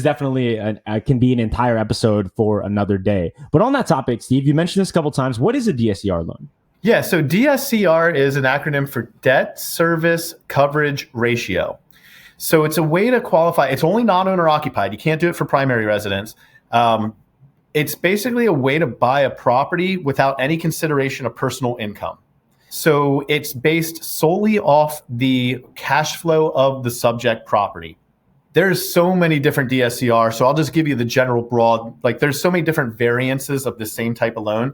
definitely can be an entire episode for another day. But on that topic, Steve, you mentioned this a couple times. What is a DSCR loan? Yeah, so DSCR is an acronym for Debt Service Coverage Ratio. So it's a way to qualify. It's only non-owner occupied. You can't do it for primary residence. It's basically a way to buy a property without any consideration of personal income. So it's based solely off the cash flow of the subject property. There's so many different DSCR, so I'll just give you the general broad, like there's so many different variances of the same type of loan.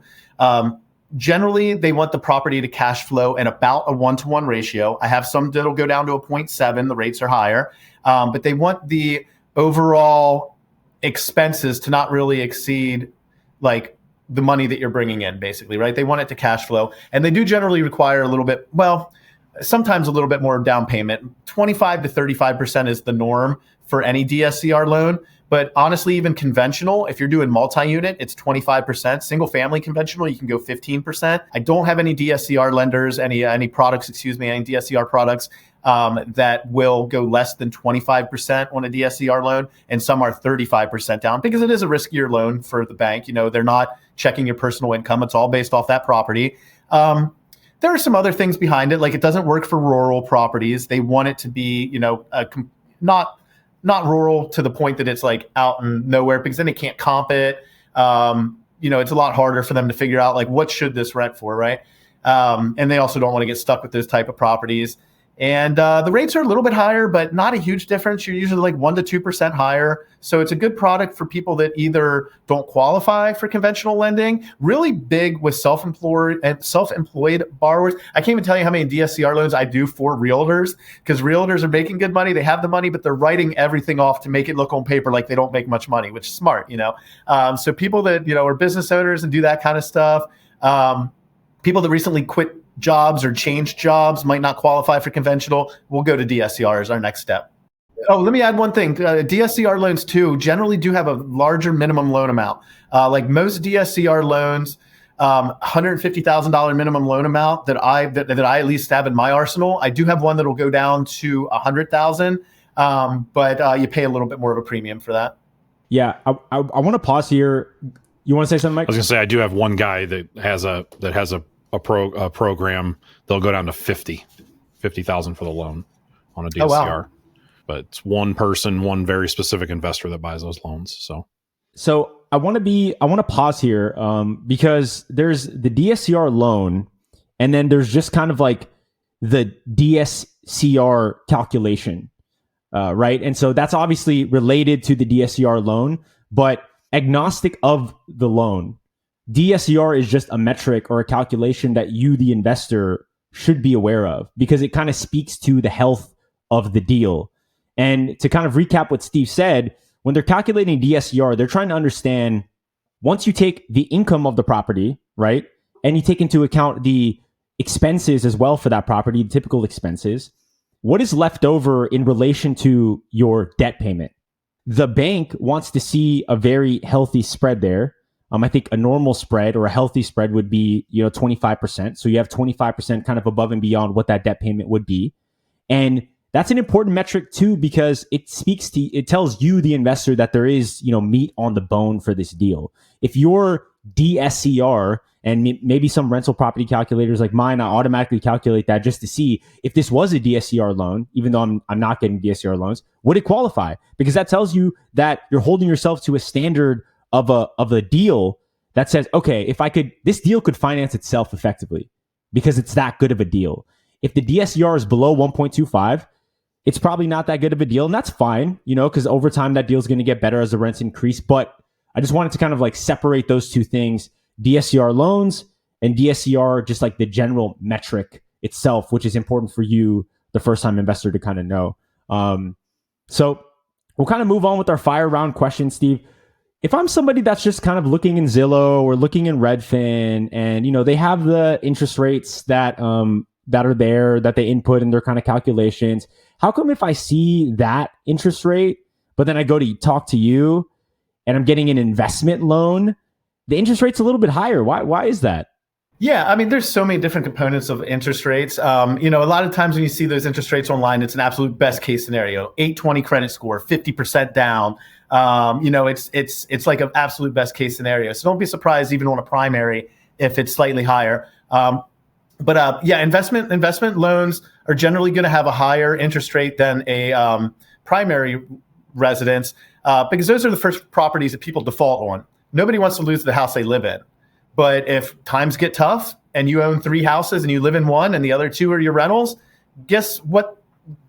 Generally, they want the property to cash flow in about a 1-to-1 ratio. I have some that'll go down to a 0.7, the rates are higher, but they want the overall expenses to not really exceed like the money that you're bringing in, basically, right? They want it to cash flow. And they do generally require a little bit, sometimes a little bit more down payment. 25 to 35% is the norm for any DSCR loan. But honestly, even conventional, if you're doing multi-unit, it's 25%. Single family conventional, you can go 15%. I don't have any DSCR lenders, any products, any DSCR products that will go less than 25% on a DSCR loan, and some are 35% down because it is a riskier loan for the bank. They're not checking your personal income. It's all based off that property. There are some other things behind it, like it doesn't work for rural properties. They want it to be, not rural to the point that it's like out in nowhere, because then they can't comp it. It's a lot harder for them to figure out like what should this rent for, right? And they also don't want to get stuck with those type of properties. And the rates are a little bit higher, but not a huge difference. You're usually like 1% to 2% higher. So it's a good product for people that either don't qualify for conventional lending, really big with self-employed borrowers. I can't even tell you how many DSCR loans I do for realtors, because realtors are making good money. They have the money, but they're writing everything off to make it look on paper like they don't make much money, which is smart, So people that, are business owners and do that kind of stuff, people that recently quit jobs or changed jobs might not qualify for conventional. We'll go to DSCR as our next step. Oh, let me add one thing. DSCR loans too generally do have a larger minimum loan amount. Like most DSCR loans, $150,000 minimum loan amount that I at least have in my arsenal. I do have one that will go down to $100,000, but you pay a little bit more of a premium for that. Yeah, I want to pause here. You want to say something, Mike? I was going to say I do have one guy that has a program. They'll go down to 50,000 for the loan on a DSCR. Oh, wow. But it's one person, one very specific investor that buys those loans. So I want to pause here because there's the DSCR loan, and then there's just kind of like the DSCR calculation, right? And so that's obviously related to the DSCR loan, but agnostic of the loan. DSCR is just a metric or a calculation that you, the investor, should be aware of, because it kind of speaks to the health of the deal. And to kind of recap what Steve said, when they're calculating DSCR, they're trying to understand, once you take the income of the property, right, and you take into account the expenses as well for that property, the typical expenses, what is left over in relation to your debt payment? The bank wants to see a very healthy spread there. I think a normal spread or a healthy spread would be, 25%. So you have 25% kind of above and beyond what that debt payment would be. And that's an important metric too, because it tells you, the investor, that there is, meat on the bone for this deal. If your DSCR, and maybe some rental property calculators like mine, I automatically calculate that just to see if this was a DSCR loan, even though I'm not getting DSCR loans, would it qualify? Because that tells you that you're holding yourself to a standard of a deal that says, okay, this deal could finance itself effectively because it's that good of a deal. If the DSCR is below 1.25, it's probably not that good of a deal, and that's fine, because over time that deal is going to get better as the rents increase. But I just wanted to kind of like separate those two things, DSCR loans and DSCR, just like the general metric itself, which is important for you, the first time investor, to kind of know. So we'll kind of move on with our fire round questions, Steve. If I'm somebody that's just kind of looking in Zillow or looking in Redfin, and they have the interest rates that are there that they input in their kind of calculations, how come if I see that interest rate, but then I go to talk to you and I'm getting an investment loan, the interest rate's a little bit higher? Why is that? Yeah, I mean, there's so many different components of interest rates. A lot of times when you see those interest rates online, it's an absolute best case scenario: 820 credit score, 50% down. It's like an absolute best case scenario. So don't be surprised even on a primary if it's slightly higher. Investment loans are generally going to have a higher interest rate than a primary residence because those are the first properties that people default on. Nobody wants to lose the house they live in. But if times get tough and you own 3 houses and you live in one and the other 2 are your rentals, guess what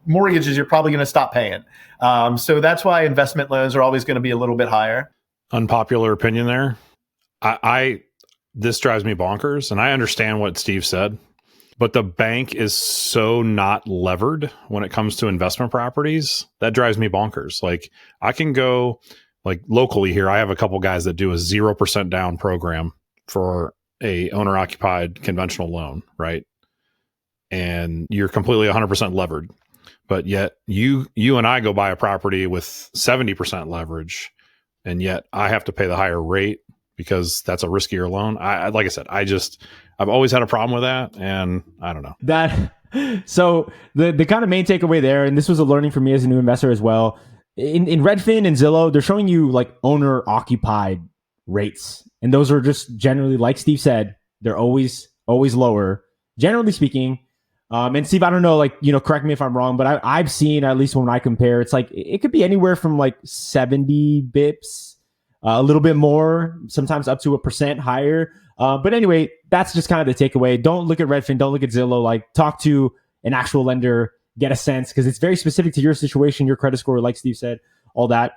mortgages you're probably going to stop paying. So that's why investment loans are always going to be a little bit higher. Unpopular opinion there. This drives me bonkers, and I understand what Steve said, but the bank is so not levered when it comes to investment properties. That drives me bonkers. Like, I can go, like, locally here, I have a couple guys that do a 0% down program for a owner occupied conventional loan, right? And you're completely 100% levered, but yet you and I go buy a property with 70% leverage, and yet I have to pay the higher rate because that's a riskier loan. Like I said, I've always had a problem with that, and I don't know. So the kind of main takeaway there, and this was a learning for me as a new investor as well. In Redfin and Zillow, they're showing you like owner occupied rates, and those are just generally, like Steve said, they're always lower, generally speaking. And Steve, I don't know, like, correct me if I'm wrong, but I've seen, at least when I compare, it's like it could be anywhere from like 70 bips, a little bit more, sometimes up to 1% higher. But anyway, that's just kind of the takeaway. Don't look at Redfin, don't look at Zillow. Like, talk to an actual lender, get a sense, because it's very specific to your situation, your credit score, like Steve said, all that.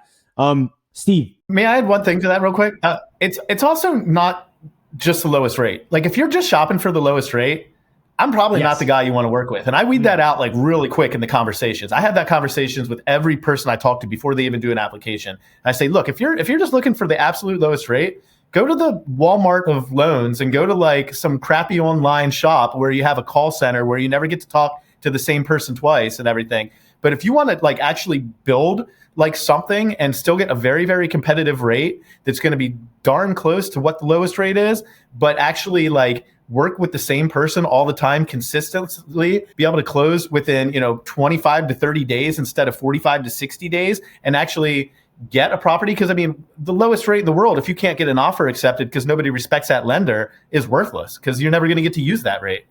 Steve, may I add one thing to that real quick? It's also not just the lowest rate. Like, if you're just shopping for the lowest rate, I'm probably not the guy you want to work with. And I weed that out like really quick in the conversations. I have that conversations with every person I talk to before they even do an application. And I say, look, if you're just looking for the absolute lowest rate, go to the Walmart of loans and go to like some crappy online shop where you have a call center where you never get to talk to the same person twice and everything. But if you want to like actually build like something and still get a very, very competitive rate that's going to be darn close to what the lowest rate is, but actually like work with the same person all the time consistently, be able to close within 25 to 30 days instead of 45 to 60 days, and actually get a property. Because I mean, the lowest rate in the world, if you can't get an offer accepted because nobody respects that lender, is worthless, because you're never going to get to use that rate.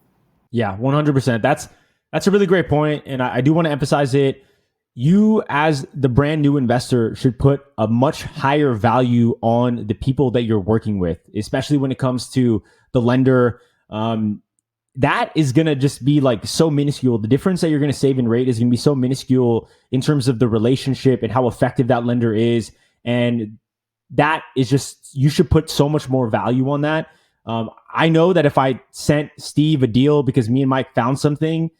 Yeah, 100%. That's a really great point, and I do want to emphasize it. You, as the brand new investor, should put a much higher value on the people that you're working with, especially when it comes to the lender. That is going to just be like so minuscule. The difference that you're going to save in rate is going to be so minuscule in terms of the relationship and how effective that lender is. And that is just, you should put so much more value on that. I know that if I sent Steve a deal because me and Mike found something,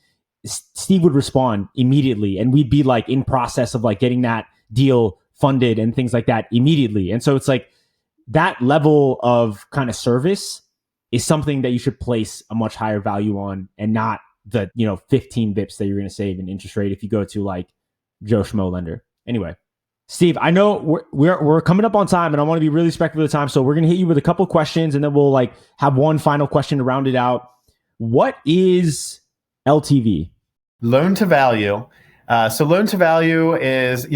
Steve would respond immediately, and we'd be like in process of like getting that deal funded and things like that immediately. And so it's like that level of kind of service is something that you should place a much higher value on, and not the 15 bips that you're going to save in interest rate if you go to like Joe Schmo lender. Anyway, Steve, I know we're coming up on time, and I want to be really respectful of the time, so we're going to hit you with a couple questions, and then we'll like have one final question to round it out. What is LTV? Loan to value. So loan to value is,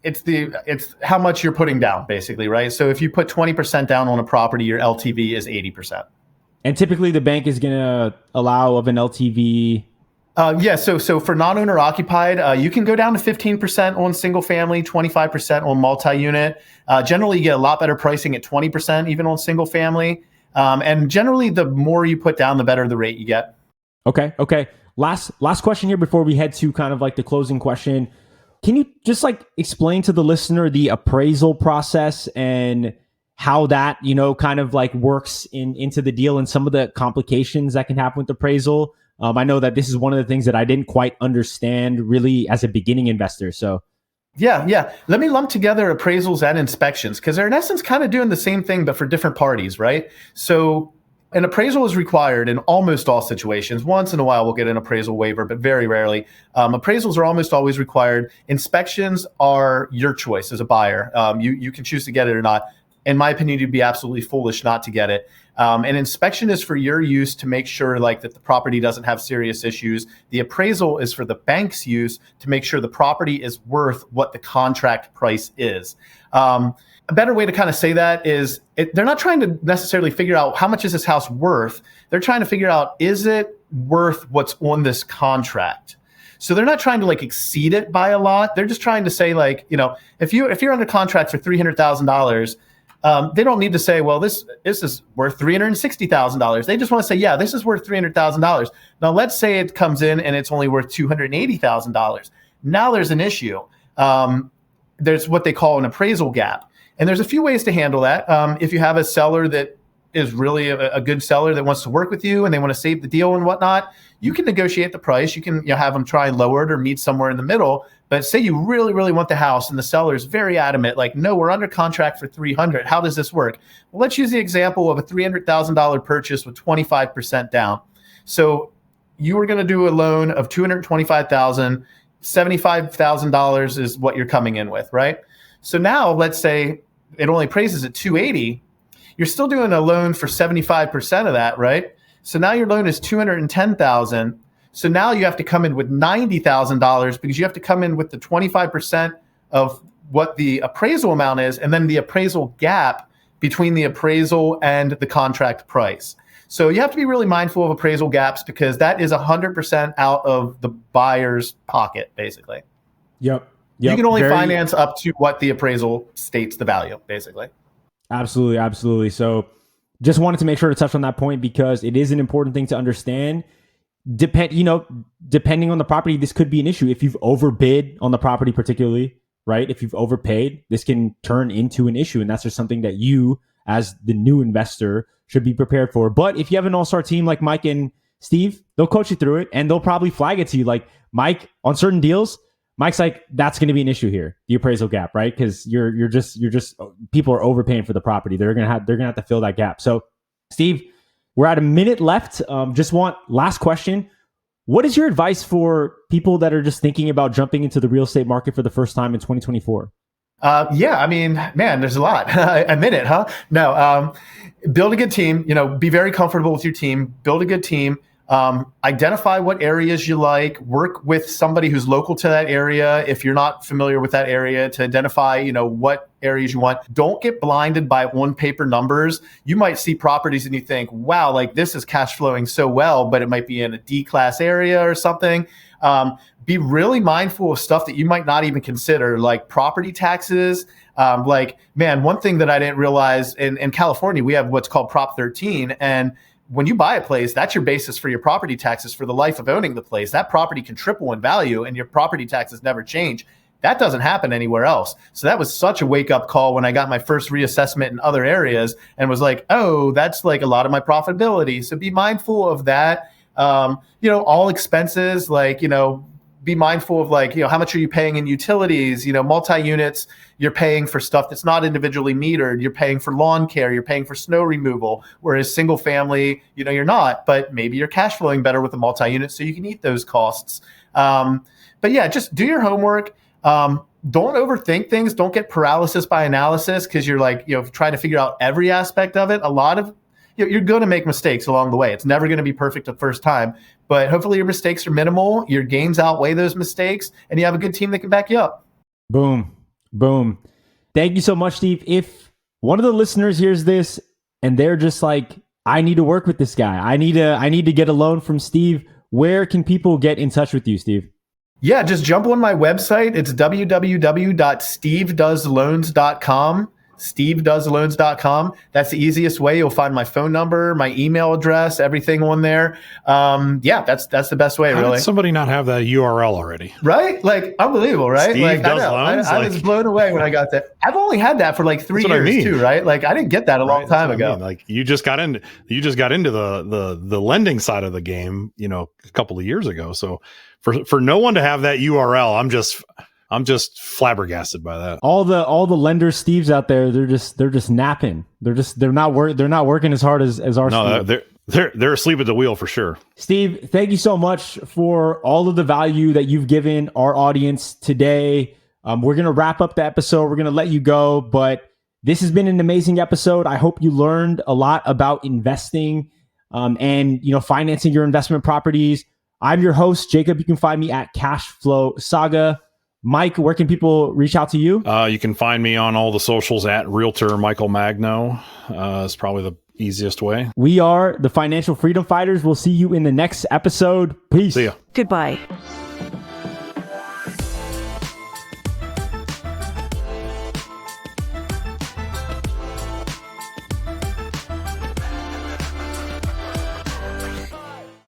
it's how much you're putting down, basically, right? So if you put 20% down on a property, your LTV is 80%. And typically the bank is going to allow of an LTV. So for non-owner occupied, you can go down to 15% on single family, 25% on multi-unit. Generally, you get a lot better pricing at 20%, even on single family. And generally, the more you put down, the better the rate you get. Okay. Last question here before we head to kind of like the closing question. Can you just like explain to the listener the appraisal process and how that, kind of like works into the deal and some of the complications that can happen with appraisal? I know that this is one of the things that I didn't quite understand really as a beginning investor. So Yeah. Let me lump together appraisals and inspections, because they're in essence kind of doing the same thing, but for different parties, right? So an appraisal is required in almost all situations. Once in a while, we'll get an appraisal waiver, but very rarely. Appraisals are almost always required. Inspections are your choice as a buyer. You can choose to get it or not. In my opinion, you'd be absolutely foolish not to get it. An inspection is for your use to make sure like that the property doesn't have serious issues. The appraisal is for the bank's use to make sure the property is worth what the contract price is. A better way to kind of say that is they're not trying to necessarily figure out how much is this house worth. They're trying to figure out, is it worth what's on this contract? So they're not trying to like exceed it by a lot. They're just trying to say like, if you're under contract for $300,000, they don't need to say, well, this is worth $360,000. They just want to say, yeah, this is worth $300,000. Now, let's say it comes in and it's only worth $280,000. Now there's an issue. There's what they call an appraisal gap. And there's a few ways to handle that. If you have a seller that is really a good seller that wants to work with you and they want to save the deal and whatnot, you can negotiate the price. You can have them try and lower it or meet somewhere in the middle. But say you really, really want the house and the seller is very adamant, like, no, we're under contract for $300,000. How does this work? Well, let's use the example of a $300,000 purchase with 25% down. So you were going to do a loan of $225,000. $75,000 is what you're coming in with, right? So now let's say it only appraises at $280,000. You're still doing a loan for 75% of that, right? So now your loan is $210,000. So now you have to come in with $90,000 because you have to come in with the 25% of what the appraisal amount is, and then the appraisal gap between the appraisal and the contract price. So you have to be really mindful of appraisal gaps because that is 100% out of the buyer's pocket, basically. Yep. You can only finance up to what the appraisal states the value, basically. Absolutely. Absolutely. So just wanted to make sure to touch on that point because it is an important thing to understand. Depending on the property, this could be an issue. If you've overbid on the property, particularly, right? If you've overpaid, this can turn into an issue. And that's just something that you, as the new investor, should be prepared for. But if you have an all-star team like Mike and Steve, they'll coach you through it and they'll probably flag it to you. Like Mike, on certain deals, Mike's like, that's going to be an issue here, the appraisal gap, right? Because you're just people are overpaying for the property. They're gonna have to fill that gap. So, Steve, we're at a minute left. Last question. What is your advice for people that are just thinking about jumping into the real estate market for the first time in 2024? Yeah, I mean, man, there's a lot. A minute, huh? No, build a good team. Be very comfortable with your team. Build a good team. Identify what areas you like. Work with somebody who's local to that area if you're not familiar with that area to identify, what areas you want. Don't get blinded by on-paper numbers. You might see properties and you think, wow, like this is cash flowing so well, but it might be in a D-class area or something. Be really mindful of stuff that you might not even consider, like property taxes. One thing that I didn't realize in California, we have what's called Prop 13. And when you buy a place, that's your basis for your property taxes for the life of owning the place. That property can triple in value and your property taxes never change. That doesn't happen anywhere else. So that was such a wake-up call when I got my first reassessment in other areas and was like, oh, that's like a lot of my profitability. So be mindful of that. All expenses, be mindful of how much are you paying in utilities, multi-units, you're paying for stuff that's not individually metered. You're paying for lawn care, you're paying for snow removal, whereas single family, you're not, but maybe you're cash flowing better with a multi-unit so you can eat those costs. But yeah, just do your homework. Don't overthink things. Don't get paralysis by analysis because you're trying to figure out every aspect of it. A lot of you're going to make mistakes along the way. It's never going to be perfect the first time, but hopefully your mistakes are minimal. Your gains outweigh those mistakes and you have a good team that can back you up. Boom. Boom. Thank you so much, Steve. If one of the listeners hears this and they're just like, I need to work with this guy. I need to get a loan from Steve. Where can people get in touch with you, Steve? Yeah, just jump on my website. It's www.stevedoesloans.com. stevedoesloans.com. That's the easiest way. You'll find my phone number, my email address, everything on there. That's the best way, really. How did somebody not have that URL already? Right? Unbelievable, right? Steve does loans? I was blown away when I got that. I've only had that for 3 years too, right? I didn't get that a long time ago. You just got into the lending side of the game, a couple of years ago. So for no one to have that URL, I'm just flabbergasted by that. All the lender Steves out there, they're just napping. They're not working as hard as our Steve. No, they're asleep at the wheel for sure. Steve, thank you so much for all of the value that you've given our audience today. We're gonna wrap up the episode. We're gonna let you go, but this has been an amazing episode. I hope you learned a lot about investing and financing your investment properties. I'm your host, Jacob. You can find me at Cashflow Saga. Mike, where can people reach out to you? You can find me on all the socials at Realtor Michael Magno. It's probably the easiest way. We are the Financial Freedom Fighters. We'll see you in the next episode. Peace. See ya. Goodbye.